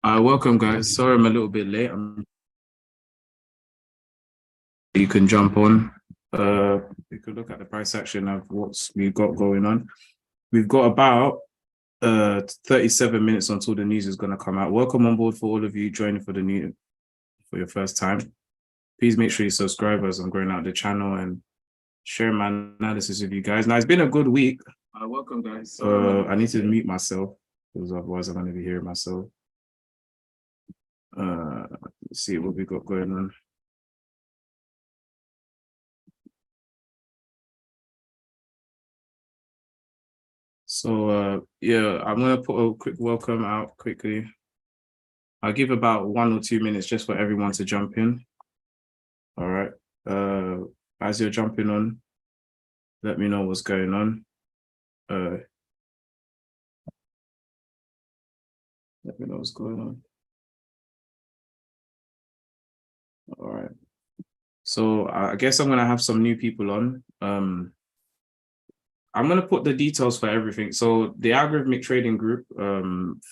Welcome, guys. Sorry I'm a little bit late. You can jump on. You can look at the price action of what we've got going on. We've got about 37 minutes until the news is going to come out. Welcome on board for all of you joining for your first time. Please make sure you subscribe as I'm growing out the channel and share my analysis with you guys. Now, it's been a good week. Welcome, guys. I need to mute myself because otherwise I'm going to be hearing myself. Let's see what we got going on. So yeah, I'm gonna put a quick welcome out quickly. I'll give about 1 or 2 minutes just for everyone to jump in. All right. As you're jumping on, let me know what's going on. Let me know what's going on. All right. So I guess I'm gonna have some new people on. I'm going to put the details for everything. So the algorithmic trading group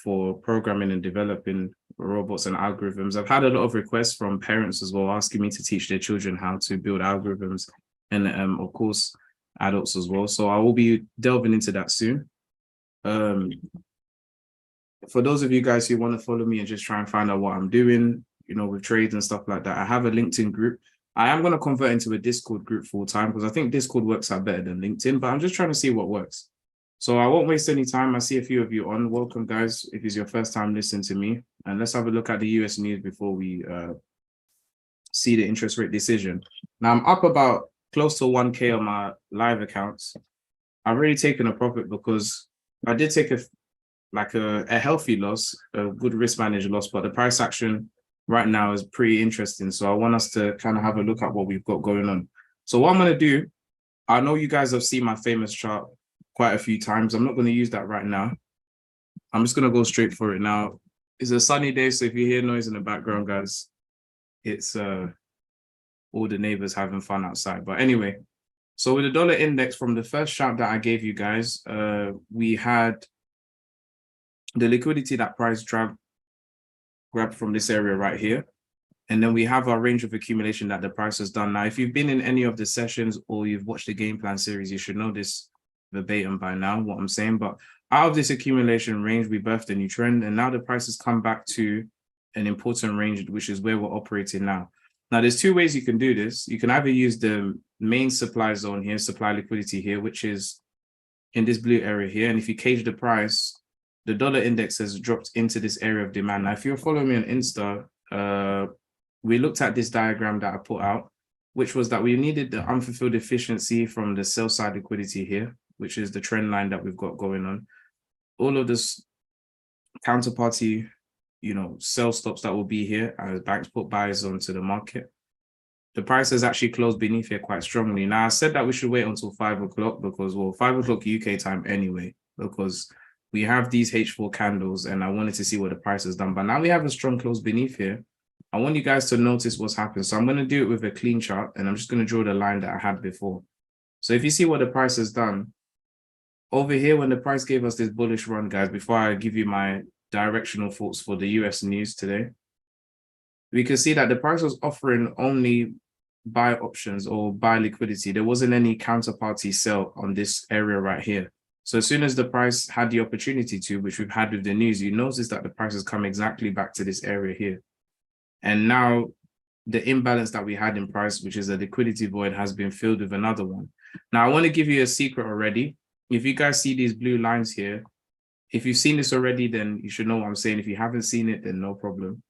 for programming and developing robots and algorithms, I've had a lot of requests from parents as well, asking me to teach their children how to build algorithms and of course, adults as well. So I will be delving into that soon. For those of you guys who want to follow me and just try and find out what I'm doing, with trades and stuff like that, I have a LinkedIn group. I am going to convert into a Discord group full time because I think Discord works out better than LinkedIn, but I'm just trying to see what works. So I won't waste any time. I see a few of you on. Welcome, guys, if it's your first time listening to me. And let's have a look at the US news before we see the interest rate decision. Now, I'm up about close to 1K on my live accounts. I've already taken a profit because I did take a healthy loss, a good risk managed loss, but the price action right now is pretty interesting. So I want us to kind of have a look at what we've got going on. So what I'm going to do, I know you guys have seen my famous chart quite a few times. I'm not going to use that right now. I'm just going to go straight for it now. It's a sunny day, so if you hear noise in the background, guys, it's all the neighbors having fun outside. But anyway, so with the dollar index from the first chart that I gave you guys, we had the liquidity that price grabbed from this area right here. And then we have our range of accumulation that the price has done. Now, if you've been in any of the sessions or you've watched the game plan series, you should know this verbatim by now, what I'm saying. But out of this accumulation range, we birthed a new trend. And now the price has come back to an important range, which is where we're operating now. Now, there's two ways you can do this. You can either use the main supply zone here, supply liquidity here, which is in this blue area here. And if you cage the price, the dollar index has dropped into this area of demand. Now, if you're following me on Insta, we looked at this diagram that I put out, which was that we needed the unfulfilled efficiency from the sell side liquidity here, which is the trend line that we've got going on. All of this counterparty, sell stops that will be here as banks put buys onto the market. the price has actually closed beneath here quite strongly. Now, I said that we should wait until 5 o'clock because, well, 5 o'clock UK time anyway, because we have these H4 candles and I wanted to see what the price has done. But now we have a strong close beneath here. I want you guys to notice what's happened. So I'm going to do it with a clean chart and I'm just going to draw the line that I had before. So if you see what the price has done, over here, when the price gave us this bullish run, guys, before I give you my directional thoughts for the US news today, we can see that the price was offering only buy options or buy liquidity. There wasn't any counterparty sell on this area right here. So as soon as the price had the opportunity to, which we've had with the news, you notice that the price has come exactly back to this area here. And now the imbalance that we had in price, which is a liquidity void, has been filled with another one. Now, I want to give you a secret already. If you guys see these blue lines here, if you've seen this already, then you should know what I'm saying. If you haven't seen it, then no problem.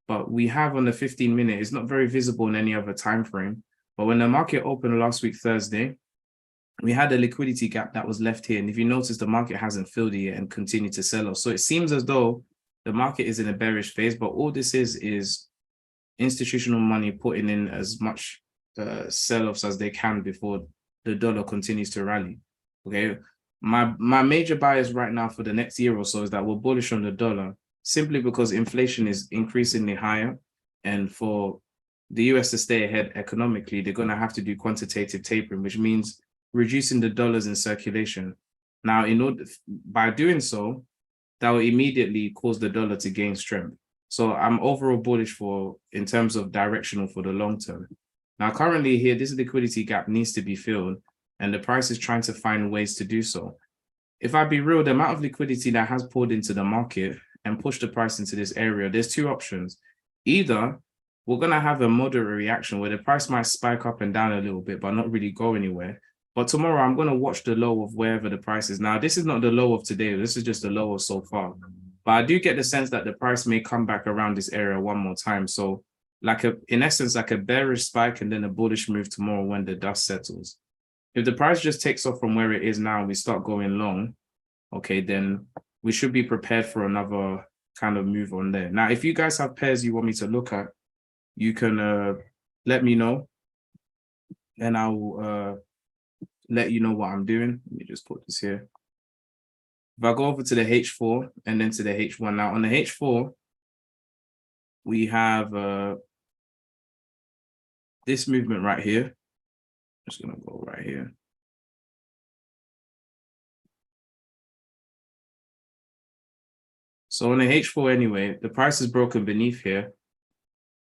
But we have on the 15-minute, it's not very visible in any other time frame. But when the market opened last week, Thursday, we had a liquidity gap that was left here. And if you notice, the market hasn't filled it yet and continued to sell off. So it seems as though the market is in a bearish phase, but all this is institutional money putting in as much sell-offs as they can before the dollar continues to rally. Okay, my major bias right now for the next year or so is that we're bullish on the dollar simply because inflation is increasingly higher, and for the US to stay ahead economically, they're going to have to do quantitative tapering, which means reducing the dollars in circulation. Now, by doing so, that will immediately cause the dollar to gain strength. So I'm overall bullish in terms of directional for the long term. Now, currently here, this liquidity gap needs to be filled, and the price is trying to find ways to do so. If I be real, the amount of liquidity that has poured into the market and pushed the price into this area, there's two options. Either we're going to have a moderate reaction where the price might spike up and down a little bit, but not really go anywhere. But tomorrow, I'm going to watch the low of wherever the price is. Now, this is not the low of today. This is just the low of so far. But I do get the sense that the price may come back around this area one more time. So in essence, like a bearish spike and then a bullish move tomorrow when the dust settles. If the price just takes off from where it is now and we start going long, okay, then we should be prepared for another kind of move on there. Now, if you guys have pairs you want me to look at, you can let me know and I'll let you know what I'm doing. Let me just put this here. If I go over to the H4 and then to the H1 now, on the H4, we have this movement right here. I'm just going to go right here. So on the H4 anyway, the price is broken beneath here.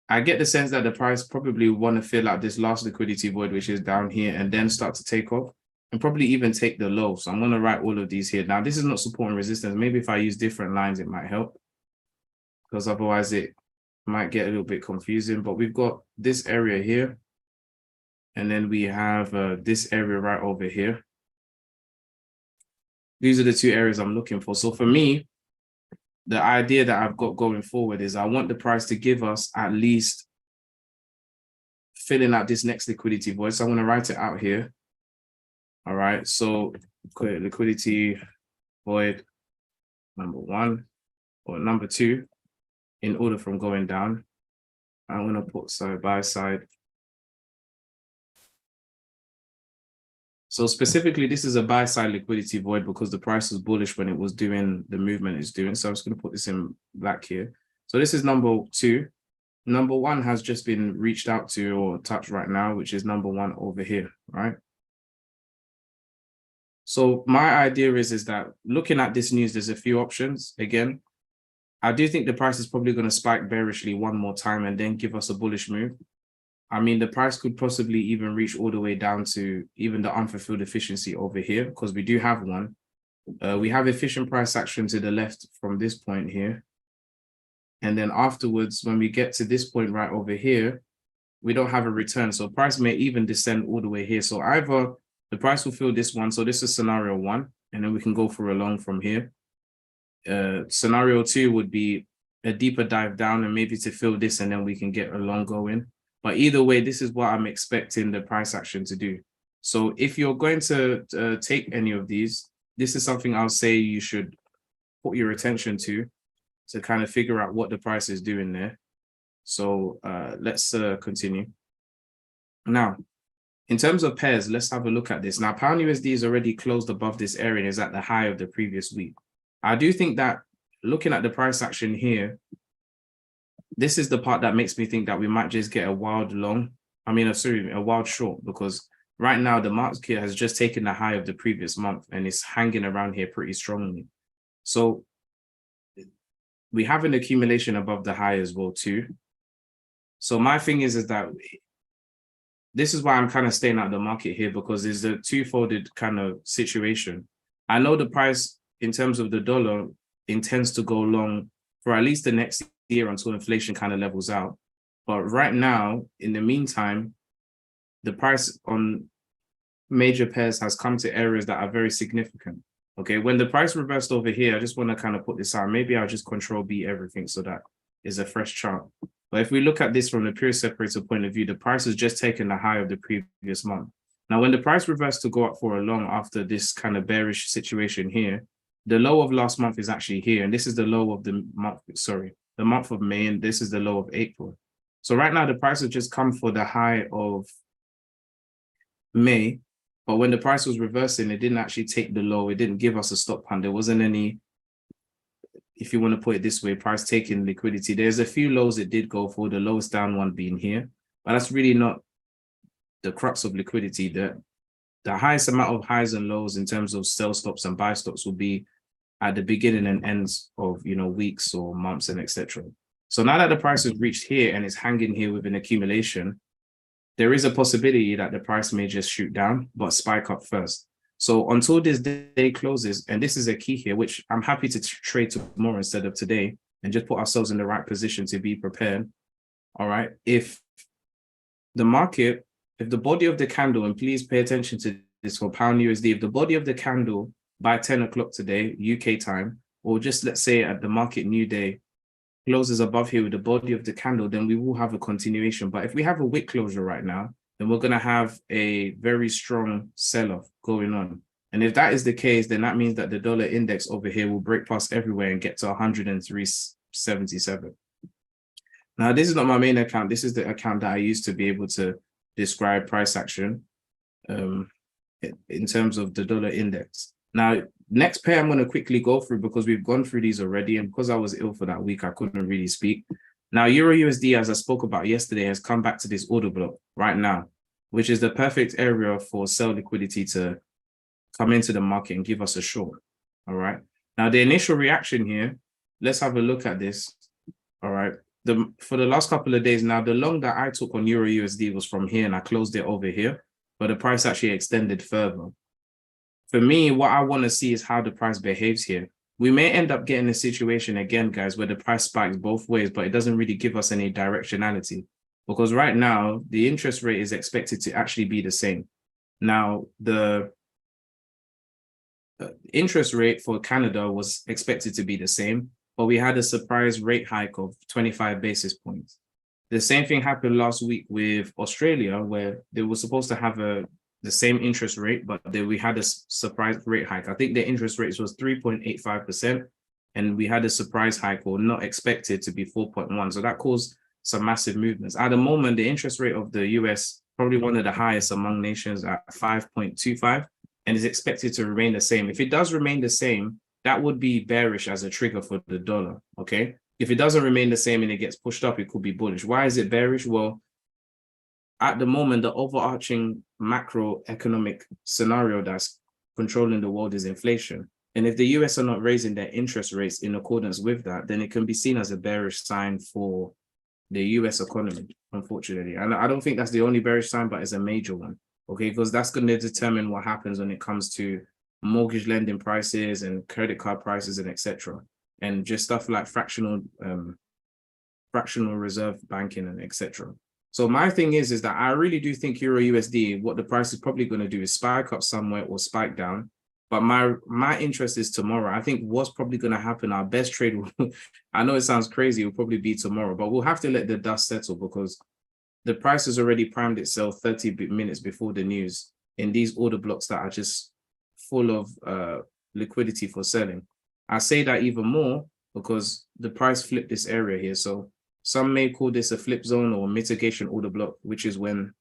I get the sense that the price probably want to fill out this last liquidity void, which is down here, and then start to take off and probably even take the low. So I'm going to write all of these here. Now, this is not support and resistance. Maybe if I use different lines, it might help, because otherwise it might get a little bit confusing. But we've got this area here, and then we have this area right over here. These are the two areas I'm looking for. So for me, the idea that I've got going forward is I want the price to give us at least filling out this next liquidity void. So I'm going to write it out here. All right. So liquidity void number 1 or number 2 in order from going down. I'm going to put side by side. So specifically, this is a buy side liquidity void because the price was bullish when it was doing the movement it's doing. So I'm just going to put this in black here. So this is number 2. Number 1 has just been reached out to or touched right now, which is number 1 over here, right? So my idea is that looking at this news, there's a few options. Again, I do think the price is probably going to spike bearishly one more time and then give us a bullish move. I mean, the price could possibly even reach all the way down to even the unfulfilled efficiency over here, because we do have one. We have efficient price action to the left from this point here. And then afterwards, when we get to this point right over here, we don't have a return. So price may even descend all the way here. So either the price will fill this one. So this is scenario 1, and then we can go for a long from here. Scenario 2 would be a deeper dive down and maybe to fill this, and then we can get a long going. But either way, this is what I'm expecting the price action to do. So if you're going to take any of these, this is something I'll say you should put your attention to kind of figure out what the price is doing there. So let's continue. Now, in terms of pairs, let's have a look at this. Now, pound USD is already closed above this area and is at the high of the previous week. I do think that looking at the price action here, this is the part that makes me think that we might just get a wild long. I mean, sorry, a wild short, because right now the market has just taken the high of the previous month and it's hanging around here pretty strongly. So we have an accumulation above the high as well too. So my thing is that this is why I'm kind of staying out of the market here, because it's a two-folded kind of situation. I know the price in terms of the dollar intends to go long for at least the next year until inflation kind of levels out. But right now, in the meantime, the price on major pairs has come to areas that are very significant. Okay, when the price reversed over here, I just want to kind of put this out. Maybe I'll just control B everything so that is a fresh chart. But if we look at this from the period separator point of view, the price has just taken the high of the previous month. Now, when the price reversed to go up for a long after this kind of bearish situation here, the low of last month is actually here. And this is the low of the month, sorry, the month of May, and this is the low of April. So right now, the price has just come for the high of May. But when the price was reversing, it didn't actually take the low. It didn't give us a stop hunt. There wasn't any, if you want to put it this way, price taking liquidity. There's a few lows it did go for, the lowest down one being here. But that's really not the crux of liquidity. The highest amount of highs and lows in terms of sell stops and buy stops will be at the beginning and ends of, you know, weeks or months and etc. So now that the price has reached here and it's hanging here with an accumulation, there is a possibility that the price may just shoot down, but spike up first. So until this day closes, and this is a key here, which I'm happy to trade tomorrow instead of today, and just put ourselves in the right position to be prepared. All right. If the market, if the body of the candle, and please pay attention to this for pound USD, if the body of the candle by 10 o'clock today, UK time, or just let's say at the market new day, closes above here with the body of the candle, then we will have a continuation. But if we have a wick closure right now, then we're going to have a very strong sell-off going on. And if that is the case, then that means that the dollar index over here will break past everywhere and get to 103.77. Now, this is not my main account. This is the account that I use to be able to describe price action in terms of the dollar index. Now, next pair I'm going to quickly go through because we've gone through these already. And because I was ill for that week, I couldn't really speak. Now, Euro USD, as I spoke about yesterday, has come back to this order block right now, which is the perfect area for sell liquidity to come into the market and give us a short. All right. Now, the initial reaction here, let's have a look at this. All right. For the last couple of days now, the long that I took on Euro USD was from here and I closed it over here, but the price actually extended further. For me, what I want to see is how the price behaves here. We may end up getting a situation again, guys, where the price spikes both ways, but it doesn't really give us any directionality. Because right now, the interest rate is expected to actually be the same. Now, the interest rate for Canada was expected to be the same, but we had a surprise rate hike of 25 basis points. The same thing happened last week with Australia, where they were supposed to have the same interest rate, but we had a surprise rate hike. I think the interest rate was 3.85%, and we had a surprise hike or not expected to be 4.1. So that caused some massive movements. At the moment, the interest rate of the US, probably one of the highest among nations at 5.25, and is expected to remain the same. If it does remain the same, that would be bearish as a trigger for the dollar, okay? If it doesn't remain the same and it gets pushed up, it could be bullish. Why is it bearish? Well, at the moment, the overarching macroeconomic scenario that's controlling the world is inflation. And if the US are not raising their interest rates in accordance with that, then it can be seen as a bearish sign for the US economy, unfortunately. And I don't think that's the only bearish sign, but it's a major one, okay? Because that's going to determine what happens when it comes to mortgage lending prices and credit card prices and etc. And just stuff like fractional reserve banking and etc. So my thing is that I really do think Euro USD, what the price is probably going to do is spike up somewhere or spike down. But my interest is tomorrow. I think what's probably going to happen, our best trade will, I know it sounds crazy, will probably be tomorrow, but we'll have to let the dust settle because the price has already primed itself 30 minutes before the news in these order blocks that are just full of liquidity for selling. I say that even more because the price flipped this area here. So some may call this a flip zone or mitigation order block, which is when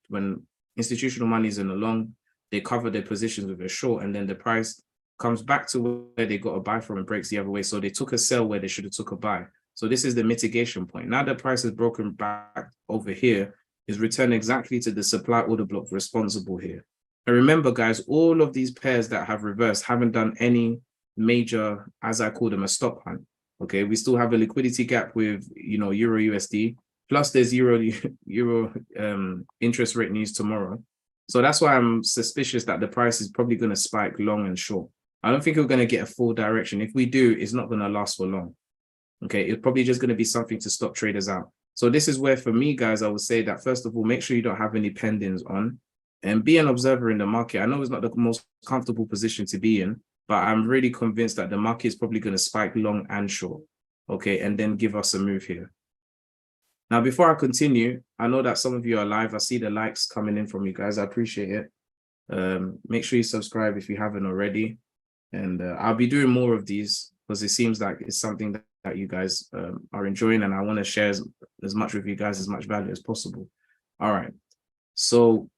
when institutional money is in the long, they cover their positions with a short, and then the price comes back to where they got a buy from and breaks the other way. So they took a sell where they should have took a buy. So this is the mitigation point. Now that price has broken back over here, is returned exactly to the supply order block responsible here. And remember, guys, all of these pairs that have reversed haven't done any major, as I call them, a stop hunt. Okay, we still have a liquidity gap with Euro USD. Plus, there's Euro interest rate news tomorrow. So that's why I'm suspicious that the price is probably going to spike long and short. I don't think we're going to get a full direction. If we do, it's not going to last for long. Okay, it's probably just going to be something to stop traders out. So this is where, for me, guys, I would say that, first of all, make sure you don't have any pendings on and be an observer in the market. I know it's not the most comfortable position to be in, but I'm really convinced that the market is probably going to spike long and short. Okay, and then give us a move here. Now, before I continue, I know that some of you are live. I see the likes coming in from you guys. I appreciate it. Make sure you subscribe if you haven't already. And I'll be doing more of these because it seems like it's something that you guys are enjoying, and I want to share as much with you guys, as much value as possible. All right. So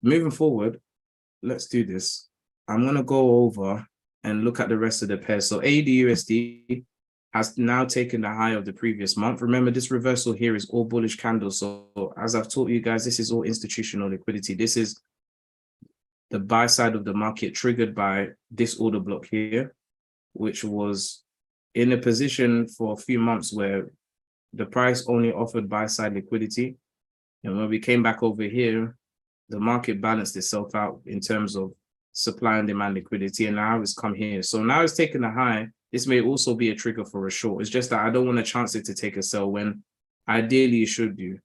moving forward, let's do this. I'm going to go over and look at the rest of the pairs. So AUD/USD has now taken the high of the previous month. Remember, this reversal here is all bullish candles. So as I've taught you guys, this is all institutional liquidity. This is the buy side of the market triggered by this order block here, which was in a position for a few months where the price only offered buy side liquidity. And when we came back over here, the market balanced itself out in terms of supply and demand liquidity, and now it's come here. So now it's taken a high. This may also be a trigger for a short. It's just that I don't want to chance it to take a sell when ideally you should do.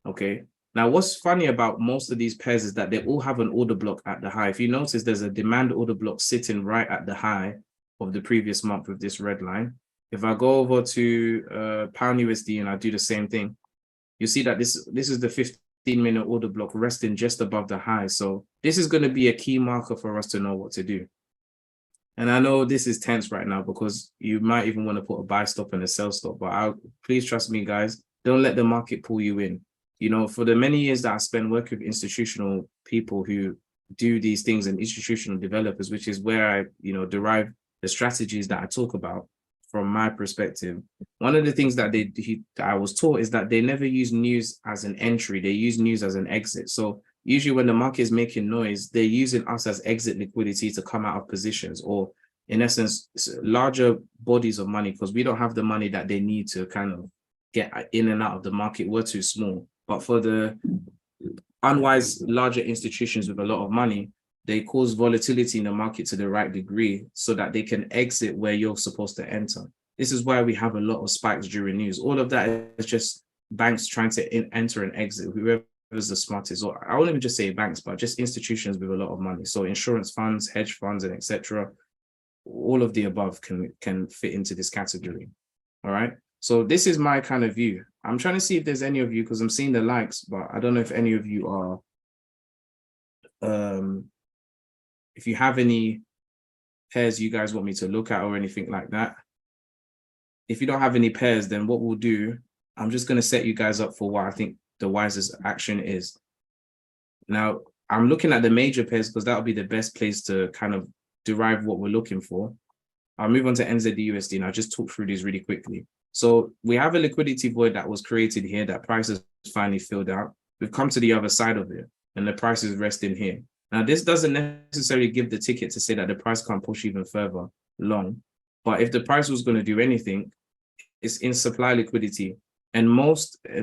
Okay. Now, what's funny about most of these pairs is that they all have an order block at the high. If you notice, there's a demand order block sitting right at the high of the previous month with this red line. If I go over to pound USD and I do the same thing, you see that this is the 15-minute order block resting just above the high. So this is going to be a key marker for us to know what to do. And I know this is tense right now because you might even want to put a buy stop and a sell stop, but please trust me, guys, don't let the market pull you in. For the many years that I spent working with institutional people who do these things and institutional developers, which is where I, derive the strategies that I talk about from my perspective. One of the things that I was taught is that they never use news as an entry. They use news as an exit. So usually when the market is making noise, they're using us as exit liquidity to come out of positions, or in essence, larger bodies of money, because we don't have the money that they need to kind of get in and out of the market. We're too small. But for the unwise larger institutions with a lot of money, they cause volatility in the market to the right degree so that they can exit where you're supposed to enter. This is why we have a lot of spikes during news. All of that is just banks trying to enter and exit, whoever is the smartest, or I won't even just say banks, but just institutions with a lot of money. So insurance funds, hedge funds, and etc. All of the above can fit into this category. All right. So this is my kind of view. I'm trying to see if there's any of you, because I'm seeing the likes, but I don't know if any of you are, if you have any pairs you guys want me to look at or anything like that. If you don't have any pairs, then what we'll do, I'm just going to set you guys up for what I think the wisest action is. Now, I'm looking at the major pairs because that'll be the best place to kind of derive what we're looking for. I'll move on to NZD/USD and I'll just talk through these really quickly. So we have a liquidity void that was created here that prices finally filled out. We've come to the other side of it and the price is resting here. Now, this doesn't necessarily give the ticket to say that the price can't push even further long. But if the price was going to do anything, it's in supply liquidity. And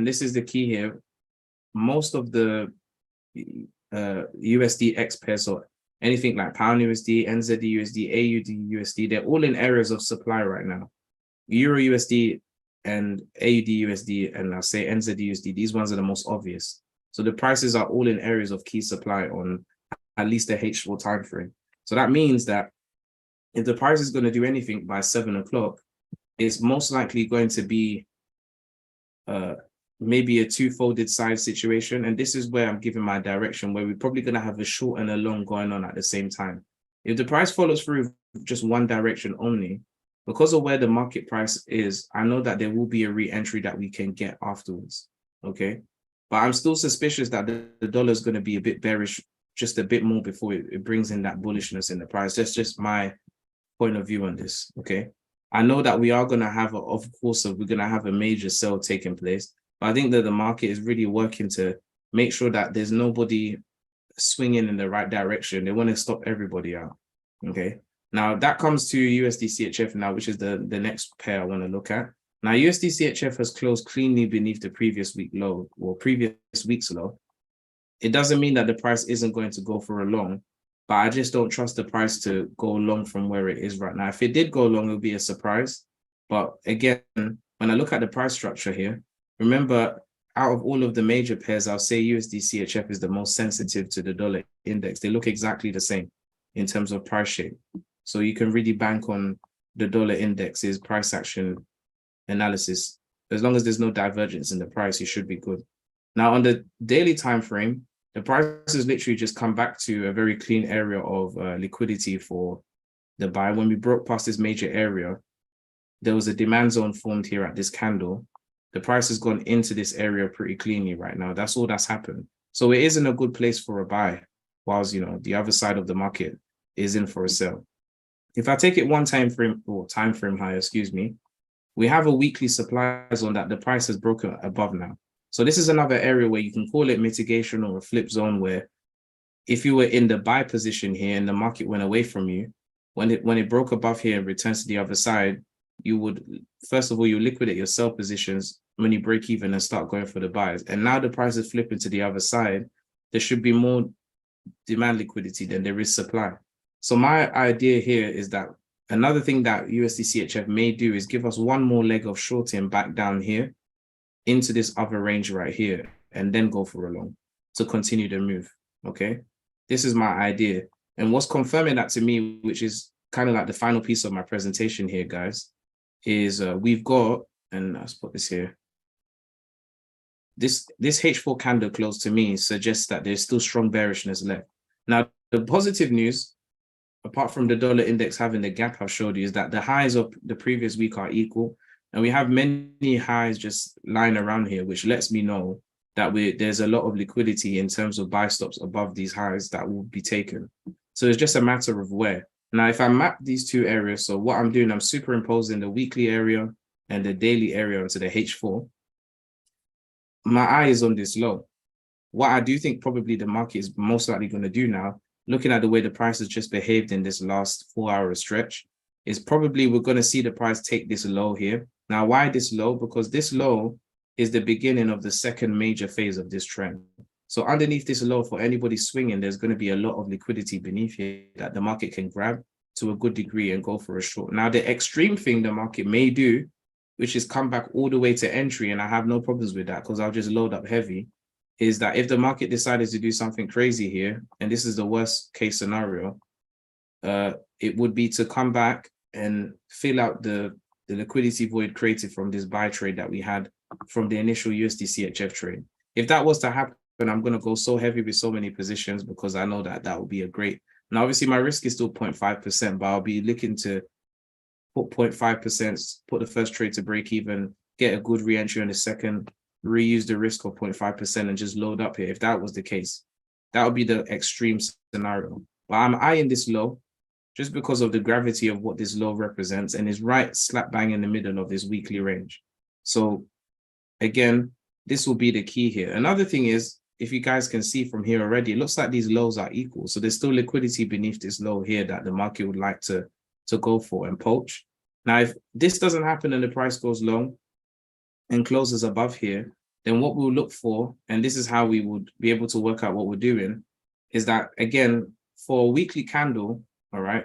this is the key here, most of the USD X pairs, or anything like pound USD, NZD/USD, AUD/USD, they're all in areas of supply right now. Euro USD and AUD/USD, and I'll say NZD/USD, these ones are the most obvious. So the prices are all in areas of key supply on at least the H4 time frame. So that means that if the price is going to do anything by 7 o'clock, it's most likely going to be maybe a two-folded side situation. And this is where I'm giving my direction, where we're probably going to have a short and a long going on at the same time. If the price follows through just one direction only, because of where the market price is, I know that there will be a re-entry that we can get afterwards. Okay. But I'm still suspicious that the dollar is going to be a bit bearish, just a bit more before it brings in that bullishness in the price. That's just my point of view on this. Okay. I know that we are going to have, of course, we're going to have a major sell taking place. But I think that the market is really working to make sure that there's nobody swinging in the right direction. They want to stop everybody out. Okay. Now that comes to USD CHF now, which is the next pair I want to look at. Now USD CHF has closed cleanly beneath the previous week low or previous week's low. It doesn't mean that the price isn't going to go for a long, but I just don't trust the price to go long from where it is right now. If it did go long, it would be a surprise. But again, when I look at the price structure here, remember, out of all of the major pairs, I'll say USD CHF is the most sensitive to the dollar index. They look exactly the same in terms of price shape. So you can really bank on the dollar index's price action analysis. As long as there's no divergence in the price, you should be good. Now, on the daily time frame, the price has literally just come back to a very clean area of liquidity for the buy. When we broke past this major area, there was a demand zone formed here at this candle. The price has gone into this area pretty cleanly right now. That's all that's happened. So it is in a good place for a buy, whilst, you know, the other side of the market is in for a sell. If I take it one time frame higher, excuse me, we have a weekly supply zone that the price has broken above now. So this is another area where you can call it mitigation or a flip zone, where if you were in the buy position here and the market went away from you, when it broke above here and returns to the other side, you would, first of all, you liquidate your sell positions when you break even and start going for the buys. And now the price is flipping to the other side. There should be more demand liquidity than there is supply. So my idea here is that another thing that USD CHF may do is give us one more leg of shorting back down here into this other range right here, and then go for a long to continue the move. Okay, this is my idea. And what's confirming that to me, which is kind of like the final piece of my presentation here, guys, is we've got, and let's put this here, this H4 candle close to me suggests that there's still strong bearishness left. Now, the positive news, apart from the dollar index having the gap I've showed you, is that the highs of the previous week are equal. And we have many highs just lying around here, which lets me know that there's a lot of liquidity in terms of buy stops above these highs that will be taken. So it's just a matter of where. Now, if I map these two areas, so what I'm doing, I'm superimposing the weekly area and the daily area onto the H4. My eye is on this low. What I do think probably the market is most likely going to do now, looking at the way the price has just behaved in this last 4-hour stretch, is probably we're going to see the price take this low here. Now, why this low? Because this low is the beginning of the second major phase of this trend. So underneath this low, for anybody swinging, there's going to be a lot of liquidity beneath here that the market can grab to a good degree and go for a short. Now, the extreme thing the market may do, which is come back all the way to entry, and I have no problems with that because I'll just load up heavy, is that if the market decided to do something crazy here, and this is the worst case scenario, it would be to come back and fill out the liquidity void created from this buy trade that we had from the initial USD CHF trade. If that was to happen, I'm going to go so heavy with so many positions because I know that that would be a great. Now, obviously, my risk is still 0.5%, but I'll be looking to put 0.5%, put the first trade to break even, get a good re-entry on the second, reuse the risk of 0.5% and just load up here. If that was the case, that would be the extreme scenario. But I'm eyeing this low just because of the gravity of what this low represents and is right slap bang in the middle of this weekly range. So again, this will be the key here. Another thing is, if you guys can see from here already, it looks like these lows are equal. So there's still liquidity beneath this low here that the market would like to go for and poach. Now, if this doesn't happen and the price goes long and closes above here, then what we'll look for, and this is how we would be able to work out what we're doing, is that, again, for a weekly candle, all right,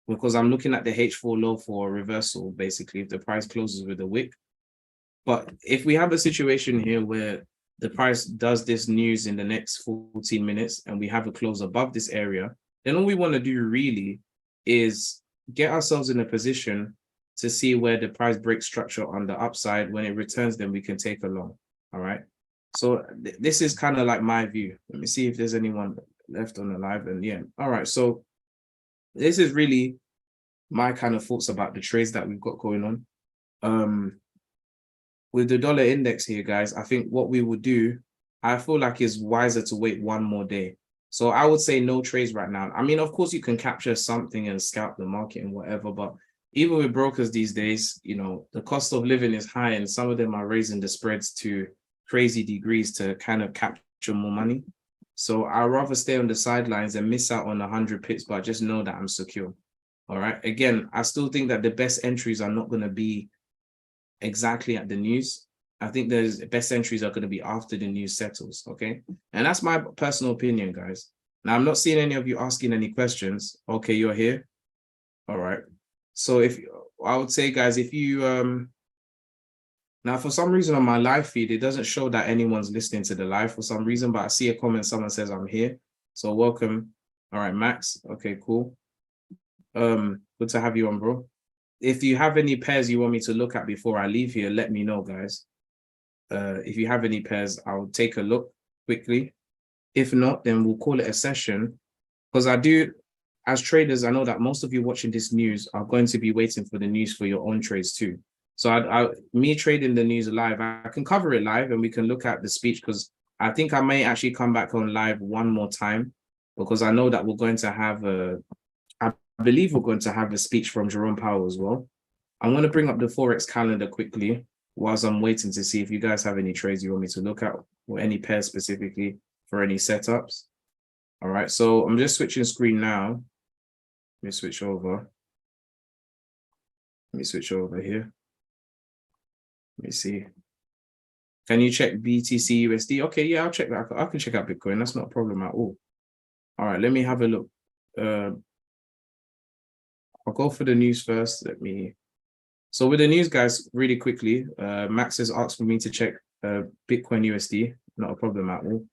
because I'm looking at the H4 low for a reversal, basically, if the price closes with a wick. But if we have a situation here where the price does this news in the next 14 minutes and we have a close above this area, then all we want to do really is get ourselves in a position to see where the price breaks structure on the upside. When it returns, then we can take a long. All right. So this is kind of like my view. Let me see if there's anyone left on the live. And yeah. All right. So this is really my kind of thoughts about the trades that we've got going on. With the dollar index here, guys, I think what we will do I feel like it's wiser to wait one more day. So I would say no trades right now. I mean, of course, you can capture something and scalp the market and whatever, but even with brokers these days, the cost of living is high, and some of them are raising the spreads to crazy degrees to kind of capture more money. So I'd rather stay on the sidelines and miss out on 100 pips, but just know that I'm secure. All right. Again, I still think that the best entries are not going to be exactly at the news. I think the best entries are going to be after the news settles. Okay. And that's my personal opinion, guys. Now, I'm not seeing any of you asking any questions. Okay, you're here. All right. So I would say, guys, if you now for some reason on my live feed, it doesn't show that anyone's listening to the live for some reason, but I see a comment, someone says I'm here. So welcome. All right, Max. Okay, cool. Good to have you on, bro. If you have any pairs you want me to look at before I leave here, let me know, guys. If you have any pairs, I'll take a look quickly. If not, then we'll call it a session. Because as traders, I know that most of you watching this news are going to be waiting for the news for your own trades too. So me trading the news live, I can cover it live and we can look at the speech, because I think I may actually come back on live one more time, because I know that we're going to have I believe we're going to have a speech from Jerome Powell as well. I'm going to bring up the Forex calendar quickly whilst I'm waiting to see if you guys have any trades you want me to look at, or any pairs specifically for any setups. All right, so I'm just switching screen now. Let me switch over. Let me switch over here. Let me see. Can you check BTC USD? Okay, yeah, I'll check that. I can check out Bitcoin. That's not a problem at all. All right, let me have a look. I'll go for the news first. So with the news, guys, really quickly, Max has asked for me to check Bitcoin USD. Not a problem at all.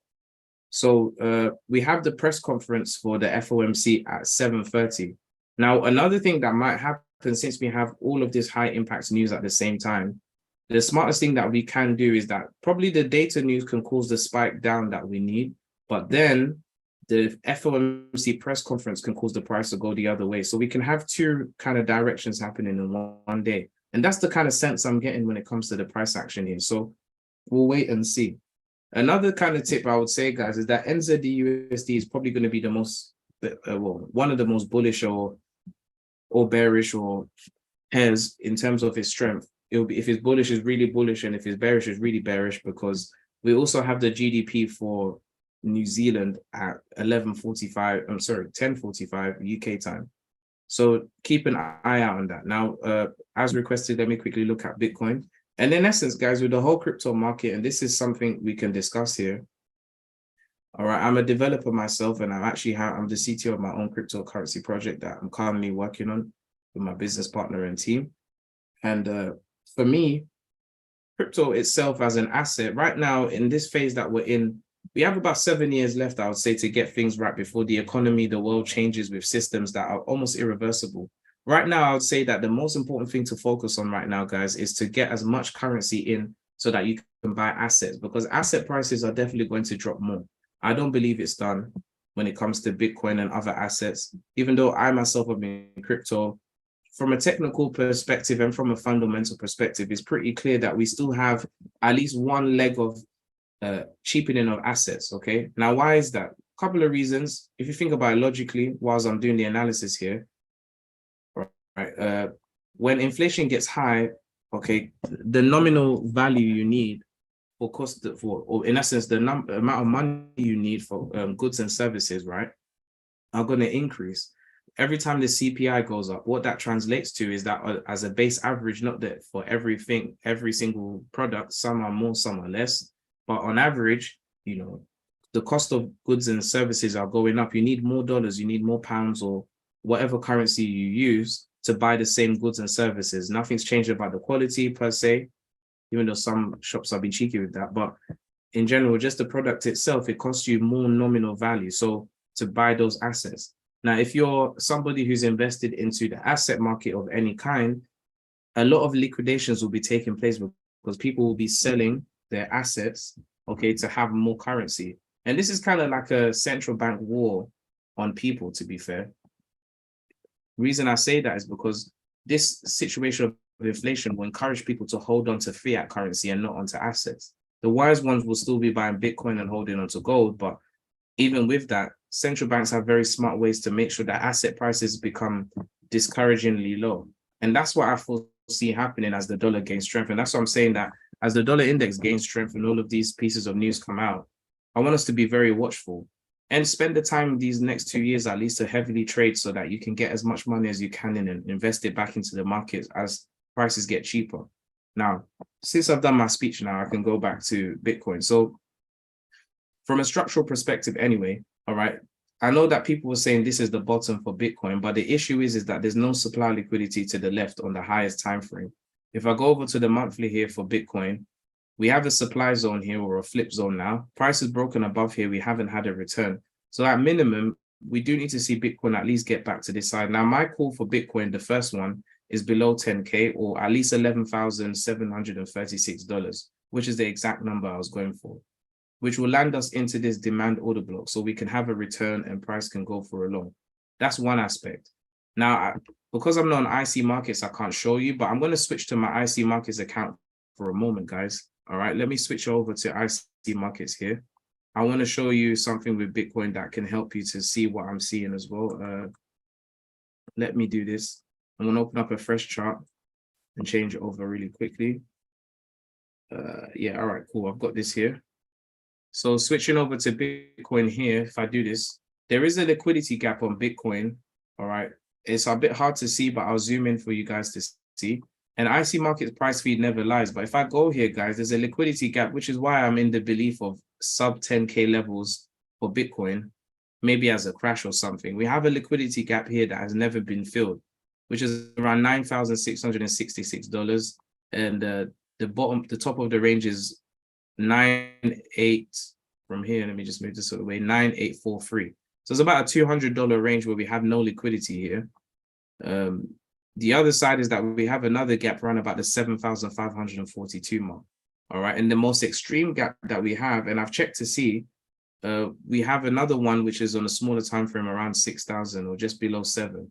So we have the press conference for the FOMC at 7:30. Now, another thing that might happen, since we have all of this high impact news at the same time, the smartest thing that we can do is that probably the data news can cause the spike down that we need, but then the FOMC press conference can cause the price to go the other way. So we can have two kind of directions happening in one day. And that's the kind of sense I'm getting when it comes to the price action here. So we'll wait and see. Another kind of tip I would say, guys, is that NZD-USD is probably going to be the most, one of the most bullish or bearish or pairs in terms of its strength. It'll be, if it's bullish, it's really bullish, and if it's bearish, it's really bearish, because we also have the GDP for New Zealand at 10:45 UK time. So keep an eye out on that. Now, as requested, let me quickly look at Bitcoin. And in essence, guys, with the whole crypto market, and this is something we can discuss here. All right, I'm a developer myself, and I'm the CTO of my own cryptocurrency project that I'm currently working on with my business partner and team. And for me, crypto itself as an asset, right now in this phase that we're in, we have about 7 years left, I would say, to get things right before the economy, the world changes with systems that are almost irreversible. Right now, I would say that the most important thing to focus on right now, guys, is to get as much currency in so that you can buy assets, because asset prices are definitely going to drop more. I don't believe it's done when it comes to Bitcoin and other assets, even though I myself have been in crypto. From a technical perspective and from a fundamental perspective, it's pretty clear that we still have at least one leg of cheapening of assets. Okay, now why is that? A couple of reasons. If you think about it logically, whilst I'm doing the analysis here, right? When inflation gets high, okay, the nominal value you need or in essence, the amount of money you need for goods and services, right, are going to increase. Every time the CPI goes up, what that translates to is that as a base average, not that for everything, every single product, some are more, some are less, but on average, the cost of goods and services are going up. You need more dollars, you need more pounds, or whatever currency you use to buy the same goods and services. Nothing's changed about the quality per se, even though some shops have been cheeky with that. But in general, just the product itself, it costs you more nominal value. So to buy those assets. Now, if you're somebody who's invested into the asset market of any kind, a lot of liquidations will be taking place because people will be selling their assets, okay, to have more currency. And this is kind of like a central bank war on people, to be fair. The reason I say that is because this situation of inflation will encourage people to hold on to fiat currency and not onto assets. The wise ones will still be buying Bitcoin and holding onto gold. But even with that, central banks have very smart ways to make sure that asset prices become discouragingly low. And that's what I foresee happening as the dollar gains strength. And that's what I'm saying, that as the dollar index gains strength and all of these pieces of news come out, I want us to be very watchful and spend the time these next 2 years at least to heavily trade so that you can get as much money as you can in and invest it back into the markets as prices get cheaper. Now, since I've done my speech now, I can go back to Bitcoin. So from a structural perspective anyway, all right, I know that people were saying this is the bottom for Bitcoin, but the issue is that there's no supply liquidity to the left on the highest time frame. If I go over to the monthly here for Bitcoin, we have a supply zone here or a flip zone now. Price is broken above here. We haven't had a return. So at minimum, we do need to see Bitcoin at least get back to this side. Now, my call for Bitcoin, the first one, is below 10K or at least $11,736, which is the exact number I was going for, which will land us into this demand order block so we can have a return and price can go for a long. That's one aspect. Now, because I'm not on IC Markets, I can't show you, but I'm going to switch to my IC Markets account for a moment, guys. All right, let me switch over to IC Markets here. I want to show you something with Bitcoin that can help you to see what I'm seeing as well. Let me do this. I'm going to open up a fresh chart and change it over really quickly. Yeah, all right, cool. I've got this here. So switching over to Bitcoin here, if I do this, there is a liquidity gap on Bitcoin. All right, it's a bit hard to see, but I'll zoom in for you guys to see. And IC Markets price feed never lies. But if I go here, guys, there's a liquidity gap, which is why I'm in the belief of sub 10K levels for Bitcoin, maybe as a crash or something. We have a liquidity gap here that has never been filled, which is around $9,666. And the top of the range is 98 from here. Let me just move this sort of way, 9843. So it's about a $200 range where we have no liquidity here. The other side is that we have another gap around about the 7,542 mark. All right. And the most extreme gap that we have, and I've checked to see, we have another one which is on a smaller time frame around 6,000 or just below 7.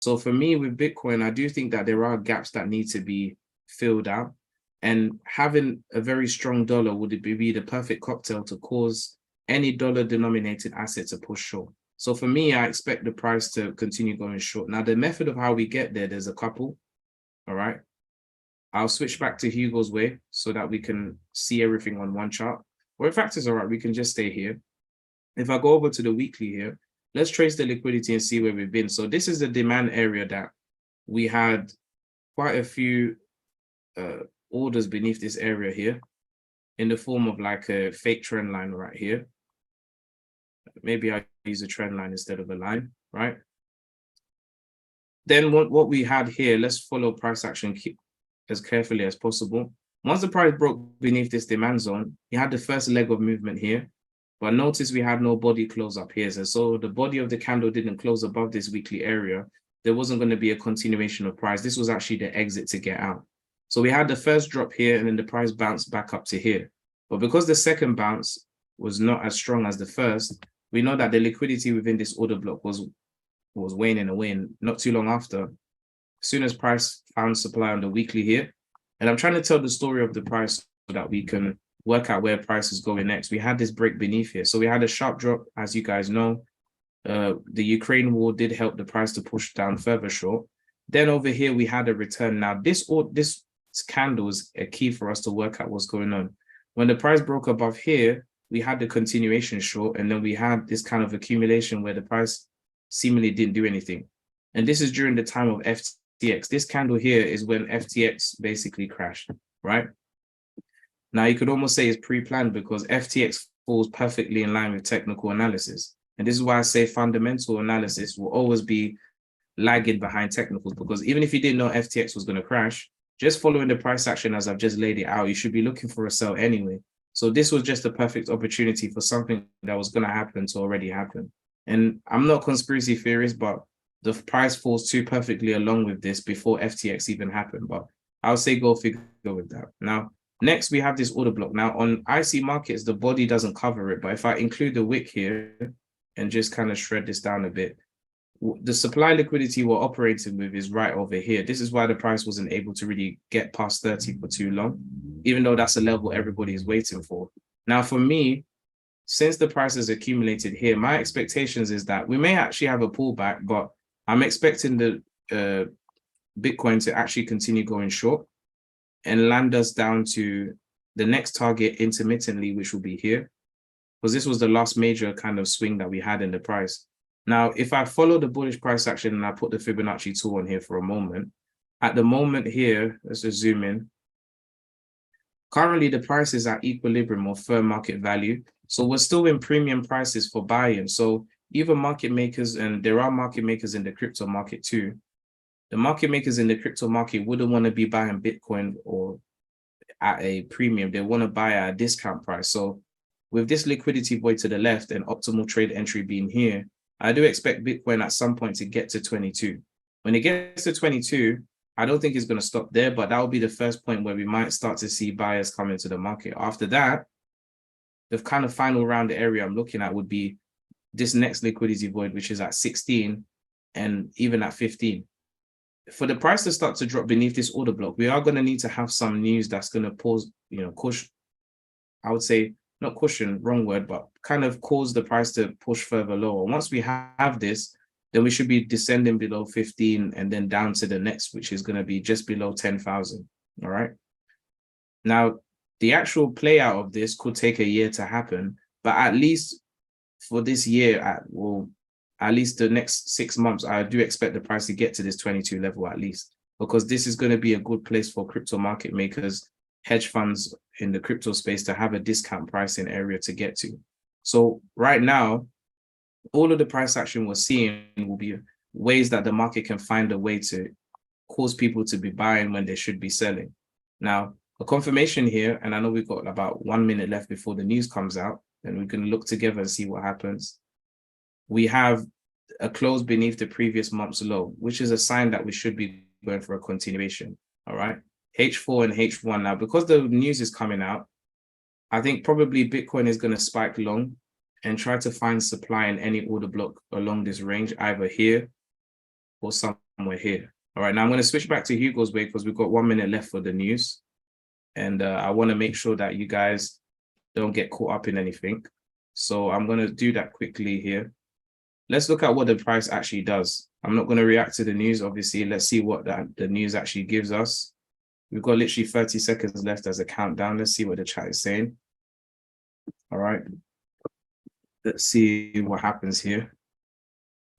So for me with Bitcoin, I do think that there are gaps that need to be filled out. And having a very strong dollar would be the perfect cocktail to cause any dollar-denominated asset to push short. So for me, I expect the price to continue going short. Now, the method of how we get there, there's a couple, all right? I'll switch back to Hugo's way so that we can see everything on one chart. Or in fact, it's all right, we can just stay here. If I go over to the weekly here, let's trace the liquidity and see where we've been. So this is the demand area that we had quite a few orders beneath this area here in the form of like a fake trend line right here. Maybe I use a trend line instead of a line, right? Then what we had here, let's follow price action as carefully as possible. Once the price broke beneath this demand zone, you had the first leg of movement here, but notice we had no body close up here. So the body of the candle didn't close above this weekly area. There wasn't going to be a continuation of price. This was actually the exit to get out. So we had the first drop here and then the price bounced back up to here. But because the second bounce was not as strong as the first, we know that the liquidity within this order block was waning away. And not too long after, as soon as price found supply on the weekly here, and I'm trying to tell the story of the price so that we can work out where price is going next. We had this break beneath here. So we had a sharp drop, as you guys know. The Ukraine war did help the price to push down further short. Then over here, we had a return. Now, this candle is a key for us to work out what's going on. When the price broke above here, we had the continuation short, and then we had this kind of accumulation where the price seemingly didn't do anything. And this is during the time of FTX. This candle here is when FTX basically crashed, right? Now, you could almost say it's pre-planned because FTX falls perfectly in line with technical analysis. And this is why I say fundamental analysis will always be lagging behind technicals, because even if you didn't know FTX was going to crash, just following the price action as I've just laid it out, you should be looking for a sell anyway. So this was just a perfect opportunity for something that was going to happen to already happen. And I'm not conspiracy theorist, but the price falls too perfectly along with this before FTX even happened. But I'll say go figure with that. Now, next we have this order block. Now on IC Markets, the body doesn't cover it. But if I include the wick here and just kind of shred this down a bit, the supply liquidity we're operating with is right over here. This is why the price wasn't able to really get past 30 for too long, even though that's a level everybody is waiting for. Now, for me, since the price has accumulated here, my expectations is that we may actually have a pullback, but I'm expecting the Bitcoin to actually continue going short and land us down to the next target intermittently, which will be here, because this was the last major kind of swing that we had in the price. Now, if I follow the bullish price action and I put the Fibonacci tool on here for a moment, at the moment here, let's just zoom in. Currently, the price is at equilibrium or fair market value. So we're still in premium prices for buying. So even market makers, and there are market makers in the crypto market too, the market makers in the crypto market wouldn't want to be buying Bitcoin or at a premium. They want to buy at a discount price. So with this liquidity void to the left and optimal trade entry being here, I do expect Bitcoin at some point to get to 22. When it gets to 22, I don't think it's going to stop there, but that will be the first point where we might start to see buyers come into the market. After that, the kind of final round area I'm looking at would be this next liquidity void, which is at 16 and even at 15. For the price to start to drop beneath this order block, we are going to need to have some news that's going to pause, cushion, I would say, not cushion, wrong word, but kind of cause the price to push further lower. Once we have this, then we should be descending below 15 and then down to the next, which is going to be just below 10,000. All right. Now, the actual play out of this could take a year to happen, but at least for this year, at least the next 6 months, I do expect the price to get to this 22 level at least, because this is going to be a good place for crypto market makers, hedge funds in the crypto space to have a discount pricing area to get to. So right now, all of the price action we're seeing will be ways that the market can find a way to cause people to be buying when they should be selling. Now, a confirmation here, and I know we've got about 1 minute left before the news comes out, and we can look together and see what happens. We have a close beneath the previous month's low, which is a sign that we should be going for a continuation. All right. H4 and H1. Now, because the news is coming out, I think probably Bitcoin is going to spike long and try to find supply in any order block along this range, either here or somewhere here. All right. Now I'm going to switch back to Hugo's way because we've got 1 minute left for the news. And I want to make sure that you guys don't get caught up in anything. So I'm going to do that quickly here. Let's look at what the price actually does. I'm not going to react to the news, obviously. Let's see what the news actually gives us. We've got literally 30 seconds left as a countdown. Let's see what the chat is saying. All right. Let's see what happens here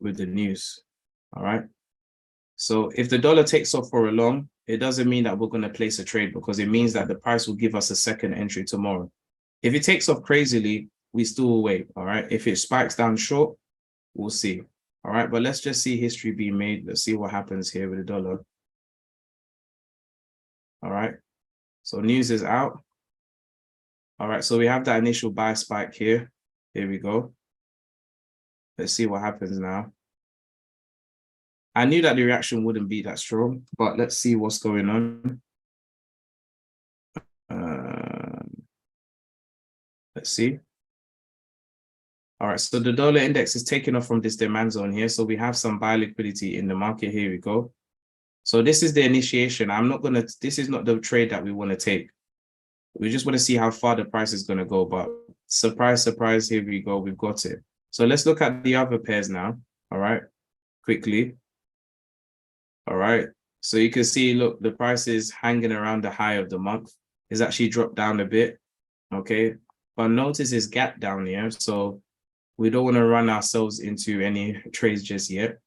with the news. All right. So if the dollar takes off for a long, it doesn't mean that we're going to place a trade, because it means that the price will give us a second entry tomorrow. If it takes off crazily, we still will wait. All right. If it spikes down short, we'll see. All right. But let's just see history being made. Let's see what happens here with the dollar. All right. So news is out. All right. So we have that initial buy spike here. Here we go. Let's see what happens now. I knew that the reaction wouldn't be that strong, but let's see what's going on. Let's see. All right, so the dollar index is taking off from this demand zone here. So we have some buy liquidity in the market. Here we go. So this is the initiation. This is not the trade that we want to take. We just want to see how far the price is going to go. But surprise, surprise, here we go. We've got it. So let's look at the other pairs now. All right, quickly. All right. So you can see, look, the price is hanging around the high of the month. It's actually dropped down a bit. Okay. But notice it's gap down here. So we don't want to run ourselves into any trades just yet.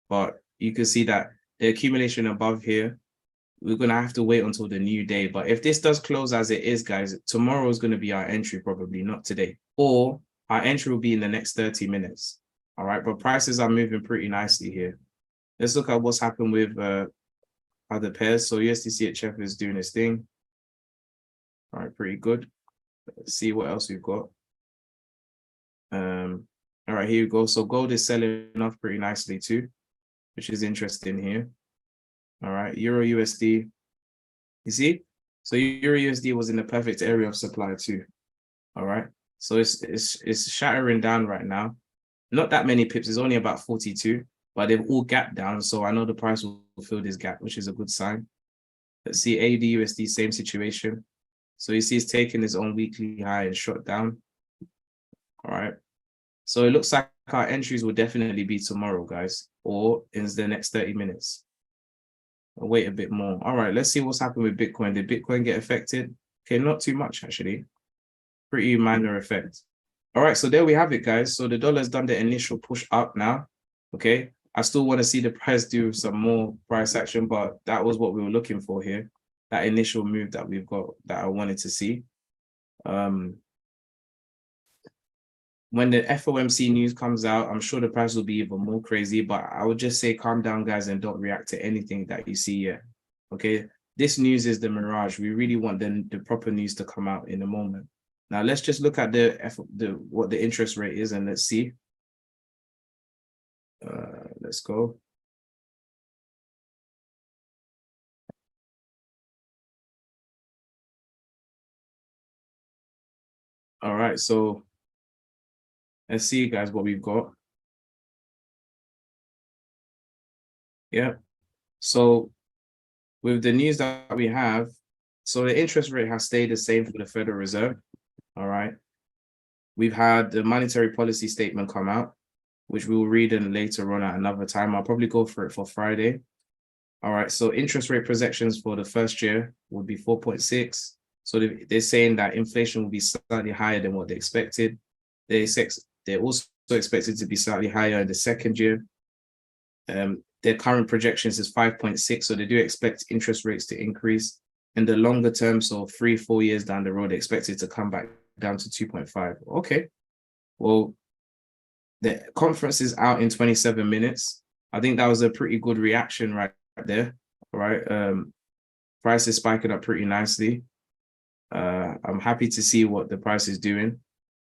But you can see that the accumulation above here, we're going to have to wait until the new day. But if this does close as it is, guys, tomorrow is going to be our entry, probably not today. Or our entry will be in the next 30 minutes. All right. But prices are moving pretty nicely here. Let's look at what's happened with other pairs. So USDC HF is doing its thing. All right, pretty good. Let's see what else we've got. All right, here we go. So gold is selling off pretty nicely too, which is interesting here. All right, Euro USD. You see? So Euro USD was in the perfect area of supply too. All right. So it's shattering down right now. Not that many pips. It's only about 42. but they've all gapped down. So I know the price will fill this gap, which is a good sign. Let's see AUD USD, same situation. So you see it's taking its own weekly high and shot down. All right. So it looks like our entries will definitely be tomorrow, guys, or in the next 30 minutes. I'll wait a bit more. All right, let's see what's happened with Bitcoin. Did Bitcoin get affected? Okay, not too much, actually. Pretty minor effect. All right, so there we have it, guys. So the dollar's done the initial push up now. Okay, I still want to see the price do some more price action, but that was what we were looking for here. That initial move that we've got that I wanted to see. When the FOMC news comes out, I'm sure the price will be even more crazy, but I would just say calm down, guys, and don't react to anything that you see yet. Okay, this news is the mirage. We really want the proper news to come out in a moment. Now let's just look at what the interest rate is, and let's see. Let's go. All right, so let's see, guys, what we've got. Yeah. So with the news that we have, so the interest rate has stayed the same for the Federal Reserve. All right. We've had the monetary policy statement come out, which we will read in later on at another time. I'll probably go for it for Friday. All right. So interest rate projections for the first year would be 4.6. So they're saying that inflation will be slightly higher than what they expected. They're also expected to be slightly higher in the second year. Their current projections is 5.6. So they do expect interest rates to increase. In the longer term, so 3-4 years down the road, they expect it to come back down to 2.5. Okay. Well, the conference is out in 27 minutes. I think that was a pretty good reaction right there. All right. Price is spiking up pretty nicely. I'm happy to see what the price is doing.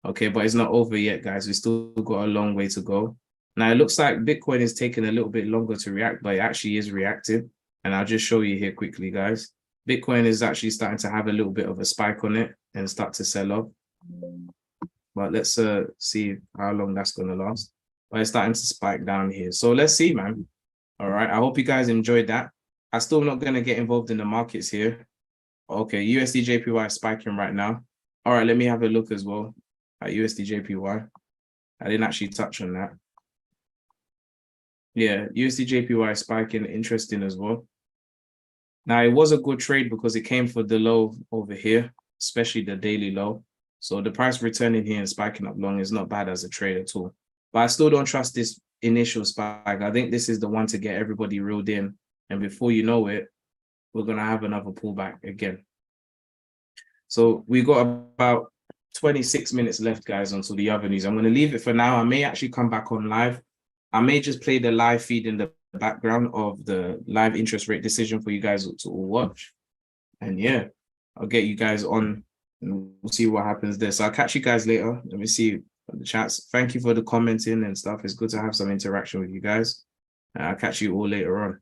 Okay, but it's not over yet, guys. We still got a long way to go. Now, it looks like Bitcoin is taking a little bit longer to react, but it actually is reactive. And I'll just show you here quickly, guys. Bitcoin is actually starting to have a little bit of a spike on it and start to sell off. But let's see how long that's going to last. But it's starting to spike down here. So let's see, man. All right. I hope you guys enjoyed that. I'm still not going to get involved in the markets here. Okay, USD JPY is spiking right now. All right, let me have a look as well at USD JPY. I didn't actually touch on that. Yeah, USD JPY is spiking, interesting as well. Now, it was a good trade because it came for the low over here, especially the daily low. So the price returning here and spiking up long is not bad as a trade at all. But I still don't trust this initial spike. I think this is the one to get everybody reeled in. And before you know it, we're going to have another pullback again. So we got about 26 minutes left, guys, until the other news. I'm going to leave it for now. I may actually come back on live. I may just play the live feed in the background of the live interest rate decision for you guys to all watch. And yeah, I'll get you guys on and we'll see what happens there. So I'll catch you guys later. Let me see the chats. Thank you for the commenting and stuff. It's good to have some interaction with you guys. I'll catch you all later on.